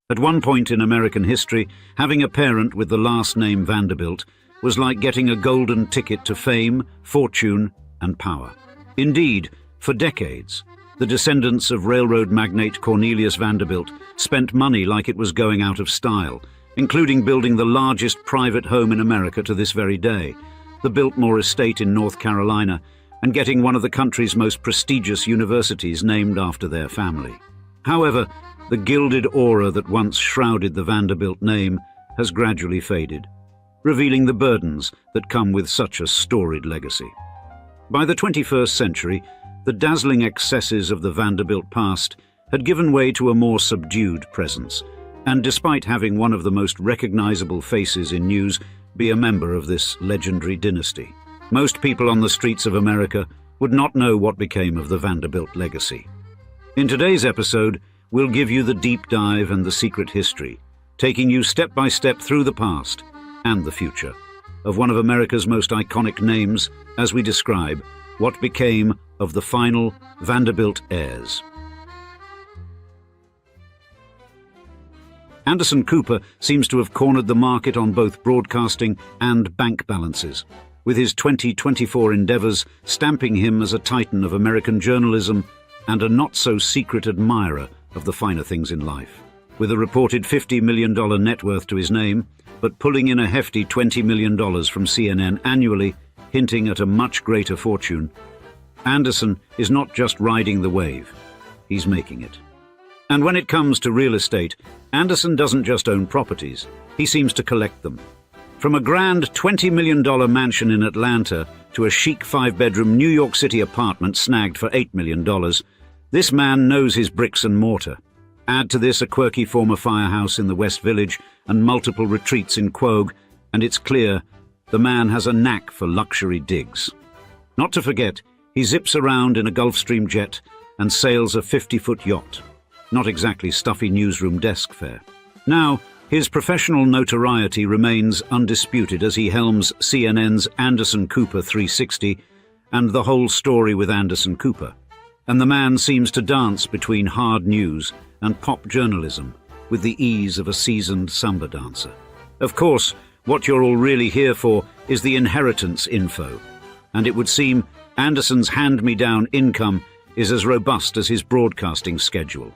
At one point in American history, having a parent with the last name Vanderbilt was like getting a golden ticket to fame, fortune, and power. Indeed, for decades, the descendants of railroad magnate Cornelius Vanderbilt spent money like it was going out of style, including building the largest private home in America to this very day, the Biltmore Estate in North Carolina, and getting one of the country's most prestigious universities named after their family. However, the gilded aura that once shrouded the Vanderbilt name has gradually faded, revealing the burdens that come with such a storied legacy. By the 21st century, the dazzling excesses of the Vanderbilt past had given way to a more subdued presence, and despite having one of the most recognizable faces in news be a member of this legendary dynasty, most people on the streets of America would not know what became of the Vanderbilt legacy. In today's episode, we'll give you the deep dive and the secret history, taking you step by step through the past and the future of one of America's most iconic names as we describe what became of the final Vanderbilt heirs. Anderson Cooper seems to have cornered the market on both broadcasting and bank balances, with his 2024 endeavors stamping him as a titan of American journalism and a not-so-secret admirer of the finer things in life. With a reported $50 million net worth to his name, but pulling in a hefty $20 million from CNN annually, hinting at a much greater fortune, Anderson is not just riding the wave, he's making it. And when it comes to real estate, Anderson doesn't just own properties, he seems to collect them. From a grand $20 million mansion in Atlanta to a chic 5-bedroom New York City apartment snagged for $8 million, this man knows his bricks and mortar. Add to this a quirky former firehouse in the West Village and multiple retreats in Quogue, and it's clear the man has a knack for luxury digs. Not to forget, he zips around in a Gulfstream jet and sails a 50-foot yacht. Not exactly stuffy newsroom desk fare. Now, his professional notoriety remains undisputed as he helms CNN's Anderson Cooper 360 and The Whole Story with Anderson Cooper. And the man seems to dance between hard news and pop journalism with the ease of a seasoned samba dancer. Of course, what you're all really here for is the inheritance info, and it would seem Anderson's hand-me-down income is as robust as his broadcasting schedule.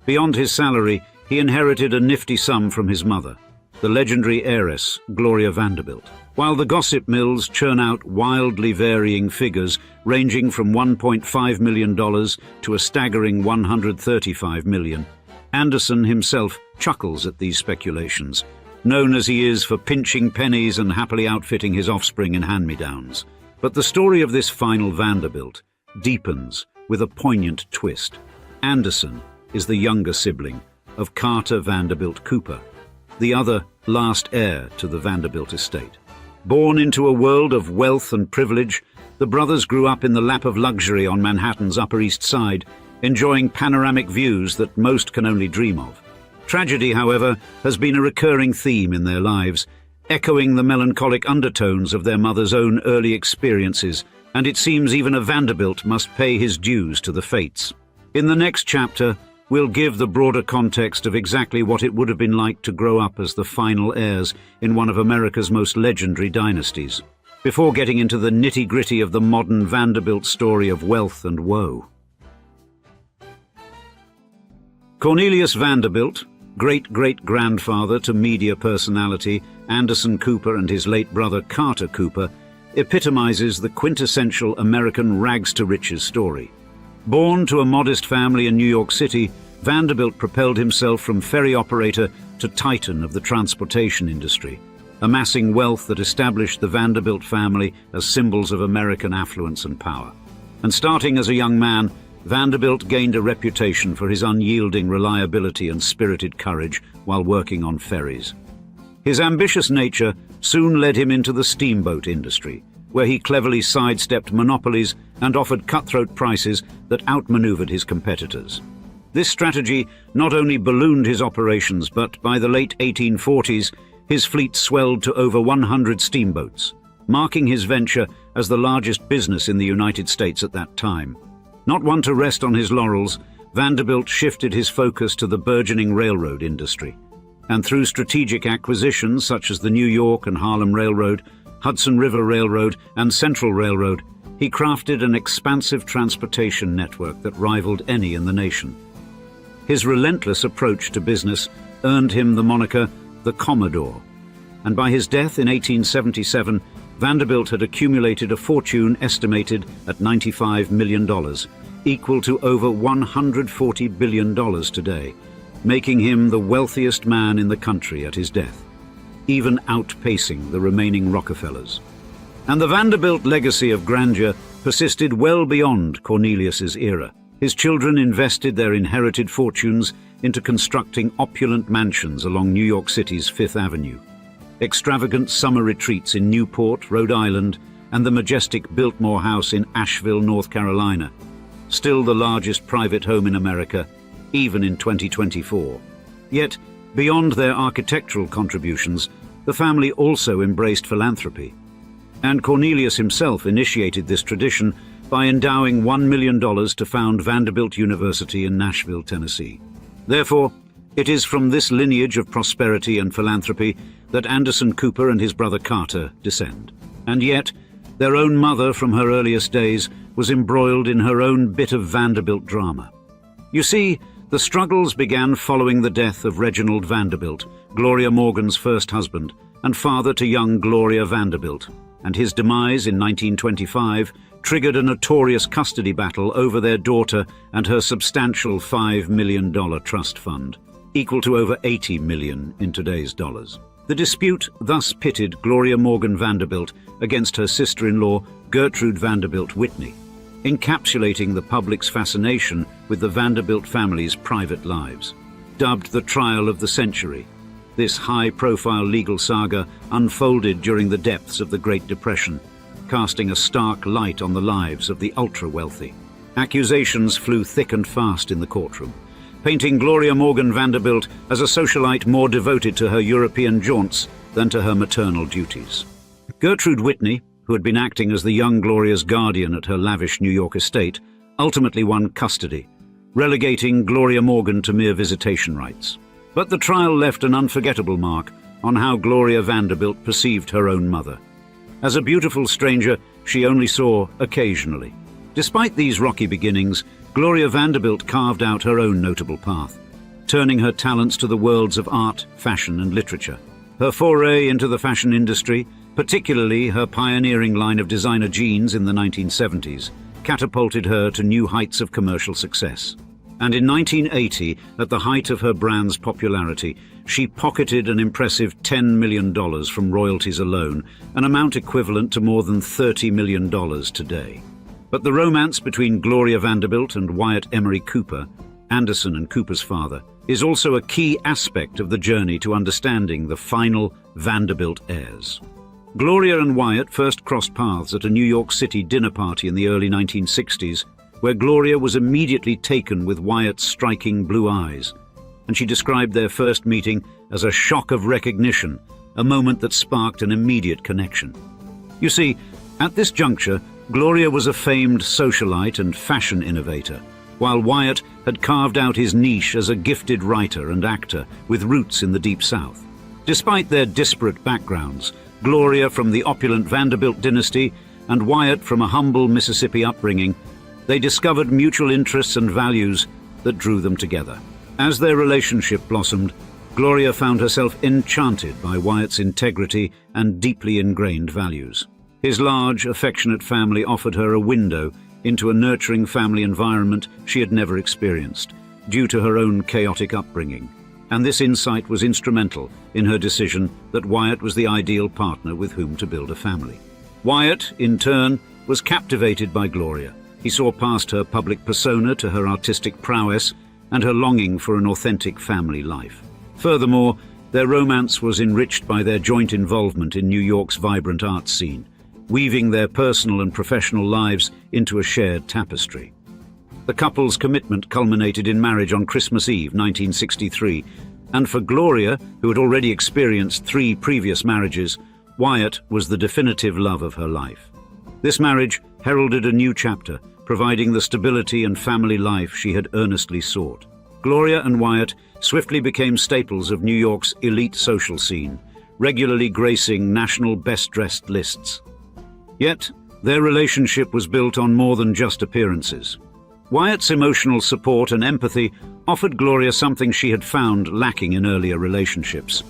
Beyond his salary, he inherited a nifty sum from his mother, the legendary heiress, Gloria Vanderbilt, while the gossip mills churn out wildly varying figures ranging from $1.5 million to a staggering $135 million. Anderson himself chuckles at these speculations, known as he is for pinching pennies and happily outfitting his offspring in hand-me-downs. But the story of this final Vanderbilt deepens with a poignant twist. Anderson is the younger sibling of Carter Vanderbilt Cooper, the other last heir to the Vanderbilt estate. Born into a world of wealth and privilege, the brothers grew up in the lap of luxury on Manhattan's Upper East Side, enjoying panoramic views that most can only dream of. Tragedy, however, has been a recurring theme in their lives, echoing the melancholic undertones of their mother's own early experiences, and it seems even a Vanderbilt must pay his dues to the fates. In the next chapter, we'll give the broader context of exactly what it would have been like to grow up as the final heirs in one of America's most legendary dynasties, before getting into the nitty-gritty of the modern Vanderbilt story of wealth and woe. Cornelius Vanderbilt, great-great-grandfather to media personality Anderson Cooper and his late brother Carter Cooper, epitomizes the quintessential American rags-to-riches story. Born to a modest family in New York City, Vanderbilt propelled himself from ferry operator to titan of the transportation industry, amassing wealth that established the Vanderbilt family as symbols of American affluence and power. And starting as a young man, Vanderbilt gained a reputation for his unyielding reliability and spirited courage while working on ferries. His ambitious nature soon led him into the steamboat industry, where he cleverly sidestepped monopolies and offered cutthroat prices that outmaneuvered his competitors. This strategy not only ballooned his operations, but by the late 1840s, his fleet swelled to over 100 steamboats, marking his venture as the largest business in the United States at that time. Not one to rest on his laurels, Vanderbilt shifted his focus to the burgeoning railroad industry, and through strategic acquisitions such as the New York and Harlem Railroad, Hudson River Railroad, and Central Railroad, he crafted an expansive transportation network that rivaled any in the nation. His relentless approach to business earned him the moniker the Commodore, and by his death in 1877, Vanderbilt had accumulated a fortune estimated at $95 million, equal to over $140 billion today, making him the wealthiest man in the country at his death, even outpacing the remaining Rockefellers. And the Vanderbilt legacy of grandeur persisted well beyond Cornelius's era. His children invested their inherited fortunes into constructing opulent mansions along New York City's Fifth Avenue, extravagant summer retreats in Newport, Rhode Island, and the majestic Biltmore House in Asheville, North Carolina, still the largest private home in America, even in 2024. Yet, beyond their architectural contributions, the family also embraced philanthropy. And Cornelius himself initiated this tradition by endowing $1 million to found Vanderbilt University in Nashville, Tennessee. Therefore, it is from this lineage of prosperity and philanthropy that Anderson Cooper and his brother Carter descend. And yet, their own mother from her earliest days was embroiled in her own bit of Vanderbilt drama. You see, the struggles began following the death of Reginald Vanderbilt, Gloria Morgan's first husband, and father to young Gloria Vanderbilt, and his demise in 1925 triggered a notorious custody battle over their daughter and her substantial $5 million trust fund, equal to over $80 million in today's dollars. The dispute thus pitted Gloria Morgan Vanderbilt against her sister-in-law Gertrude Vanderbilt Whitney, encapsulating the public's fascination with the Vanderbilt family's private lives. Dubbed the trial of the century, this high-profile legal saga unfolded during the depths of the Great Depression, casting a stark light on the lives of the ultra-wealthy. Accusations flew thick and fast in the courtroom, painting Gloria Morgan Vanderbilt as a socialite more devoted to her European jaunts than to her maternal duties. Gertrude Whitney, who had been acting as the young Gloria's guardian at her lavish New York estate, ultimately won custody, relegating Gloria Morgan to mere visitation rights. But the trial left an unforgettable mark on how Gloria Vanderbilt perceived her own mother. As a beautiful stranger, she only saw occasionally. Despite these rocky beginnings, Gloria Vanderbilt carved out her own notable path, turning her talents to the worlds of art, fashion, and literature. Her foray into the fashion industry, particularly her pioneering line of designer jeans in the 1970s, catapulted her to new heights of commercial success. And in 1980, at the height of her brand's popularity, she pocketed an impressive $10 million from royalties alone, an amount equivalent to more than $30 million today. But the romance between Gloria Vanderbilt and Wyatt Emery Cooper, Anderson and Cooper's father, is also a key aspect of the journey to understanding the final Vanderbilt heirs. Gloria and Wyatt first crossed paths at a New York City dinner party in the early 1960s, where Gloria was immediately taken with Wyatt's striking blue eyes, and she described their first meeting as a shock of recognition, a moment that sparked an immediate connection. You see, at this juncture, Gloria was a famed socialite and fashion innovator, while Wyatt had carved out his niche as a gifted writer and actor with roots in the Deep South. Despite their disparate backgrounds, Gloria from the opulent Vanderbilt dynasty and Wyatt from a humble Mississippi upbringing, they discovered mutual interests and values that drew them together. As their relationship blossomed, Gloria found herself enchanted by Wyatt's integrity and deeply ingrained values. His large, affectionate family offered her a window into a nurturing family environment she had never experienced, due to her own chaotic upbringing. And this insight was instrumental in her decision that Wyatt was the ideal partner with whom to build a family. Wyatt, in turn, was captivated by Gloria. He saw past her public persona to her artistic prowess and her longing for an authentic family life. Furthermore, their romance was enriched by their joint involvement in New York's vibrant arts scene, weaving their personal and professional lives into a shared tapestry. The couple's commitment culminated in marriage on Christmas Eve, 1963, and for Gloria, who had already experienced 3 previous marriages, Wyatt was the definitive love of her life. This marriage heralded a new chapter, providing the stability and family life she had earnestly sought. Gloria and Wyatt swiftly became staples of New York's elite social scene, regularly gracing national best-dressed lists. Yet, their relationship was built on more than just appearances. Wyatt's emotional support and empathy offered Gloria something she had found lacking in earlier relationships,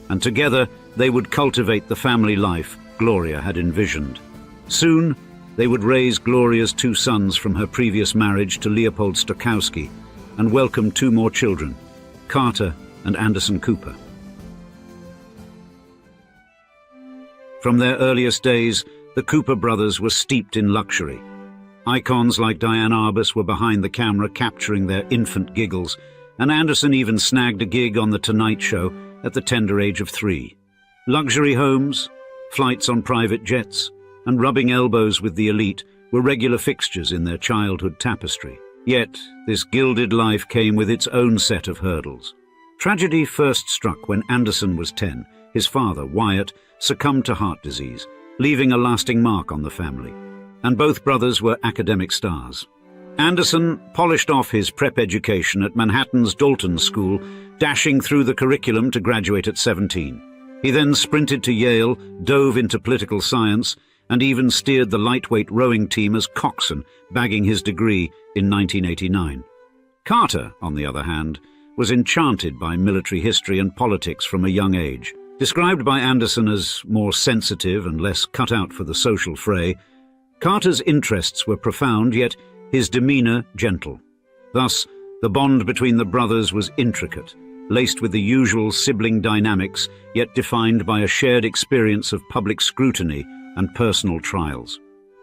and together they would cultivate the family life Gloria had envisioned. Soon, they would raise Gloria's 2 sons from her previous marriage to Leopold Stokowski and welcome 2 more children, Carter and Anderson Cooper. From their earliest days, the Cooper brothers were steeped in luxury. Icons like Diane Arbus were behind the camera capturing their infant giggles, and Anderson even snagged a gig on The Tonight Show at the tender age of 3. Luxury homes, flights on private jets, and rubbing elbows with the elite were regular fixtures in their childhood tapestry. Yet, this gilded life came with its own set of hurdles. Tragedy first struck when Anderson was 10. His father, Wyatt, succumbed to heart disease, leaving a lasting mark on the family. And both brothers were academic stars. Anderson polished off his prep education at Manhattan's Dalton School, dashing through the curriculum to graduate at 17. He then sprinted to Yale, dove into political science, and even steered the lightweight rowing team as coxswain, bagging his degree in 1989. Carter, on the other hand, was enchanted by military history and politics from a young age. Described by Anderson as more sensitive and less cut out for the social fray, Carter's interests were profound, yet his demeanor gentle. Thus, the bond between the brothers was intricate, laced with the usual sibling dynamics, yet defined by a shared experience of public scrutiny and personal trials.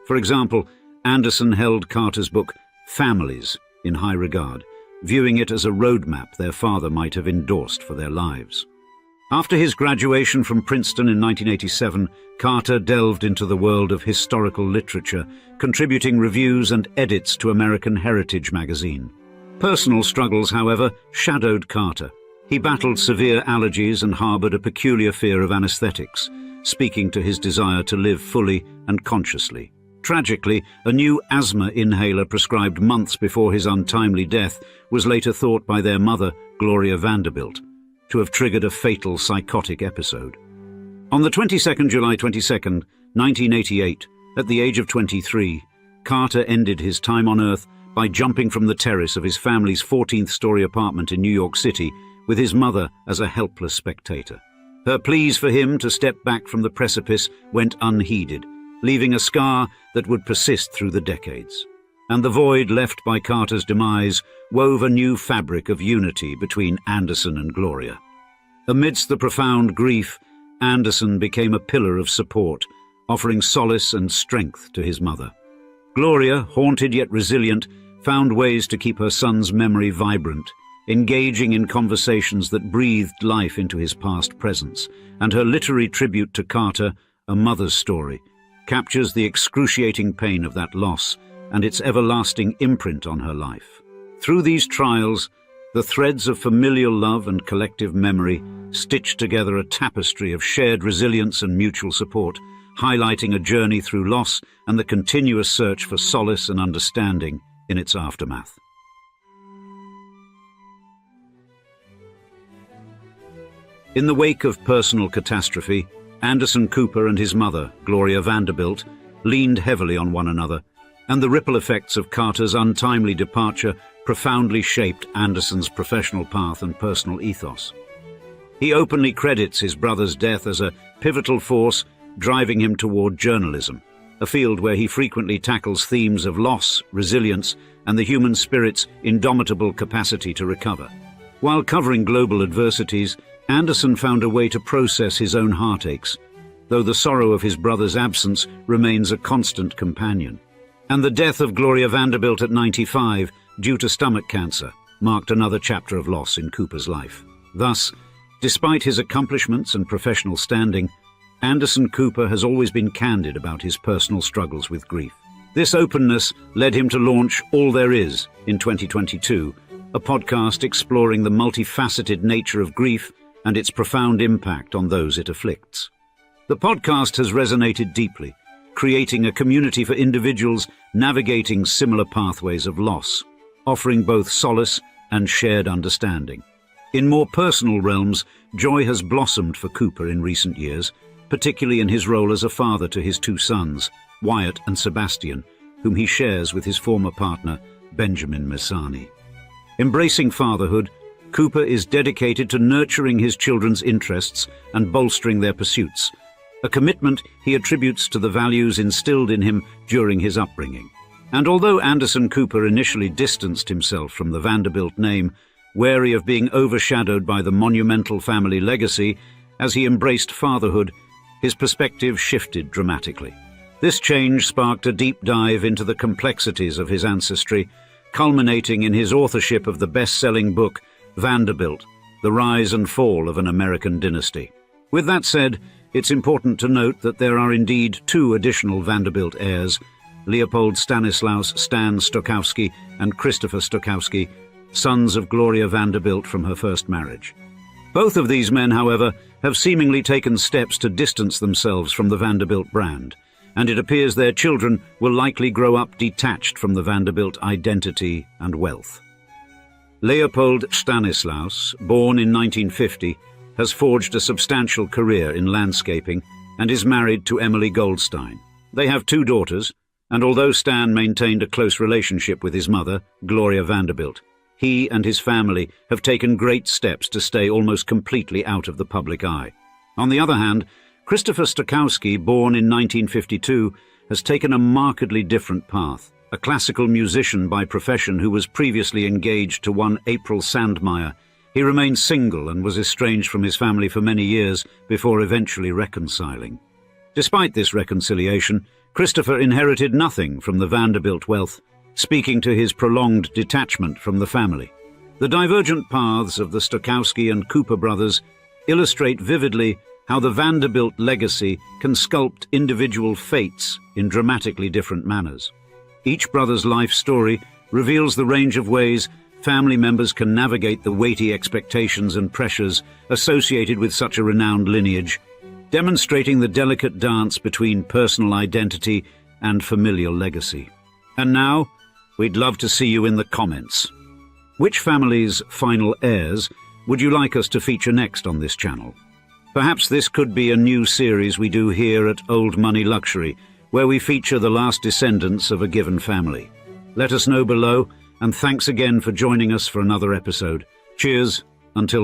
For example, Anderson held Carter's book Families in high regard, viewing it as a roadmap their father might have endorsed for their lives. After his graduation from Princeton in 1987, Carter delved into the world of historical literature, contributing reviews and edits to American Heritage magazine. Personal struggles, however, shadowed Carter. He battled severe allergies and harbored a peculiar fear of anesthetics, speaking to his desire to live fully and consciously. Tragically, a new asthma inhaler prescribed months before his untimely death was later thought by their mother, Gloria Vanderbilt, to have triggered a fatal psychotic episode. On the 22nd July 1988, at the age of 23, Carter ended his time on Earth by jumping from the terrace of his family's 14th-story apartment in New York City with his mother as a helpless spectator. Her pleas for him to step back from the precipice went unheeded, leaving a scar that would persist through the decades. And the void left by Carter's demise wove a new fabric of unity between Anderson and Gloria. Amidst the profound grief, Anderson became a pillar of support, offering solace and strength to his mother. Gloria, haunted yet resilient, found ways to keep her son's memory vibrant, engaging in conversations that breathed life into his past presence, and her literary tribute to Carter, A Mother's Story, captures the excruciating pain of that loss and its everlasting imprint on her life. Through these trials, the threads of familial love and collective memory stitched together a tapestry of shared resilience and mutual support, highlighting a journey through loss and the continuous search for solace and understanding in its aftermath. In the wake of personal catastrophe, Anderson Cooper and his mother, Gloria Vanderbilt, leaned heavily on one another, and the ripple effects of Carter's untimely departure profoundly shaped Anderson's professional path and personal ethos. He openly credits his brother's death as a pivotal force driving him toward journalism, a field where he frequently tackles themes of loss, resilience, and the human spirit's indomitable capacity to recover. While covering global adversities, Anderson found a way to process his own heartaches, though the sorrow of his brother's absence remains a constant companion. And the death of Gloria Vanderbilt at 95, due to stomach cancer, marked another chapter of loss in Cooper's life. Thus, despite his accomplishments and professional standing, Anderson Cooper has always been candid about his personal struggles with grief. This openness led him to launch All There Is in 2022, a podcast exploring the multifaceted nature of grief and its profound impact on those it afflicts. The podcast has resonated deeply, creating a community for individuals navigating similar pathways of loss, offering both solace and shared understanding. In more personal realms, joy has blossomed for Cooper in recent years, particularly in his role as a father to his two sons, Wyatt and Sebastian, whom he shares with his former partner, Benjamin Messani. Embracing fatherhood, Cooper is dedicated to nurturing his children's interests and bolstering their pursuits, a commitment he attributes to the values instilled in him during his upbringing. And although Anderson Cooper initially distanced himself from the Vanderbilt name, wary of being overshadowed by the monumental family legacy, as he embraced fatherhood, his perspective shifted dramatically. This change sparked a deep dive into the complexities of his ancestry, culminating in his authorship of the best-selling book, Vanderbilt, The Rise and Fall of an American Dynasty. With that said, it's important to note that there are indeed two additional Vanderbilt heirs, Leopold Stanislaus Stan Stokowski and Christopher Stokowski, sons of Gloria Vanderbilt from her first marriage. Both of these men, however, have seemingly taken steps to distance themselves from the Vanderbilt brand, and it appears their children will likely grow up detached from the Vanderbilt identity and wealth. Leopold Stanislaus, born in 1950, has forged a substantial career in landscaping and is married to Emily Goldstein. They have two daughters, and although Stan maintained a close relationship with his mother, Gloria Vanderbilt, he and his family have taken great steps to stay almost completely out of the public eye. On the other hand, Christopher Stokowski, born in 1952, has taken a markedly different path. A classical musician by profession who was previously engaged to one April Sandmeyer, he remained single and was estranged from his family for many years before eventually reconciling. Despite this reconciliation, Christopher inherited nothing from the Vanderbilt wealth, speaking to his prolonged detachment from the family. The divergent paths of the Stokowski and Cooper brothers illustrate vividly how the Vanderbilt legacy can sculpt individual fates in dramatically different manners. Each brother's life story reveals the range of ways family members can navigate the weighty expectations and pressures associated with such a renowned lineage, demonstrating the delicate dance between personal identity and familial legacy. And now, we'd love to see you in the comments. Which family's final heirs would you like us to feature next on this channel? Perhaps this could be a new series we do here at Old Money Luxury, where we feature the last descendants of a given family. Let us know below, and thanks again for joining us for another episode. Cheers, until